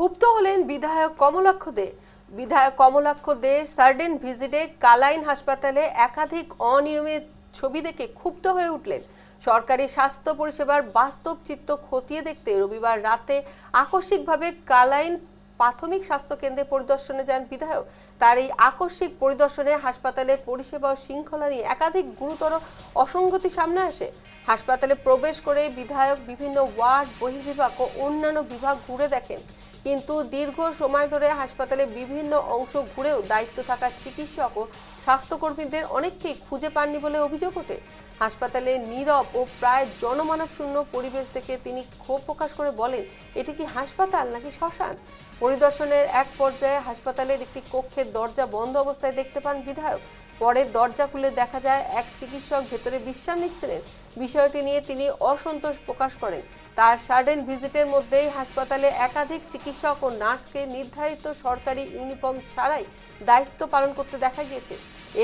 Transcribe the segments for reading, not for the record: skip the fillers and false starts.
ক্ষুব্ধ হলেন বিধায়ক কমলাক্ষ দে। বিধায়ক কমলাক্ষ দে সার্ডেন ভিজিটে কালাইন হাসপাতালে একাধিক অনিয়মের ছবি দেখে ক্ষুব্ধ হয়ে উঠলেন। সরকারি স্বাস্থ্য পরিষেবার বাস্তব চিত্র খতিয়ে দেখতে রবিবার রাতে আকস্মিকভাবে কালাইন প্রাথমিক স্বাস্থ্য কেন্দ্রে পরিদর্শনে যান বিধায়ক। তার এই আকস্মিক পরিদর্শনে হাসপাতালের পরিষেবা ও শৃঙ্খলা নিয়ে একাধিক গুরুতর অসঙ্গতি সামনে আসে। হাসপাতালে প্রবেশ করে বিধায়ক বিভিন্ন ওয়ার্ড, বহির্বিভাগ ও অন্যান্য বিভাগ ঘুরে দেখেন, কিন্তু দীর্ঘ সময় ধরে হাসপাতালে বিভিন্ন অংশ ঘুরেও দায়িত্ব থাকা চিকিৎসক ও স্বাস্থ্যকর্মীদের অনেককেই খুঁজে পাননি বলে অভিযোগ ওঠে। হাসপাতালে নীরব ও প্রায় জনমানবশূন্য পরিবেশ দেখে তিনি ক্ষোভ প্রকাশ করে বলেন, এটি কি হাসপাতাল নাকি শ্মশান? পরিদর্শনের এক পর্যায়ে হাসপাতালের একটি কক্ষের দরজা বন্ধ অবস্থায় দেখতে পান বিধায়ক। পরে দরজা খুলে দেখা যায় এক চিকিৎসক ভেতরে বিশ্রাম নিচ্ছিলেন। বিষয়টি নিয়ে তিনি অসন্তোষ প্রকাশ করেন। তার সাডেন ভিজিটের মধ্যেই হাসপাতালে একাধিক চিকিৎসক ও নার্সকে নির্ধারিত সরকারি ইউনিফর্ম ছাড়াই দায়িত্ব পালন করতে দেখা গিয়েছে।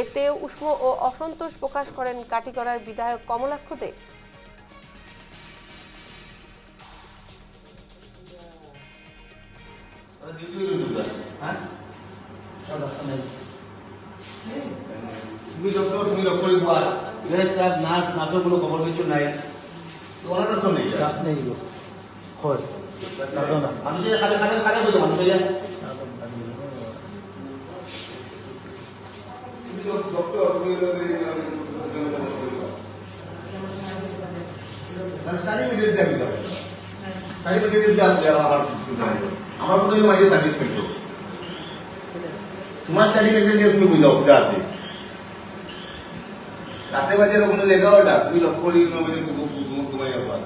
এতেও উষ্ম ও অসন্তোষ প্রকাশ করেন কাটিগড়ার বিধায়ক কমলাক্ষ দে। তুমি ডক্টর, তুমি ডক্টর একবার স্টাফ নার্স নার্সের কোনো খবর কিছু নাই তো ওরা তো শুনে কাজ নেই গো হয় মানুষের খালে খালে খালে বলতো মানুষের ডক্টর তুমি স্টাডি মিডিয়াম দেবে স্টাডি মিডিয়াম দেওয়া আমার কথা হলো মাঝে সার্ভিস করতো তোমার স্টাডি মিডিয়াম দিয়ে তুমি বুঝাও বুঝা আছে রাতে বাজে ওখানে লেগা ওটা তুমি লক্ষ্য করি তোমায় ব্যাপার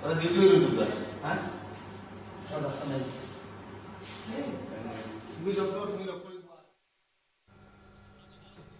ওরা ডিউটি হইল তো হ্যাঁ নেই তুমি লক্ষ্য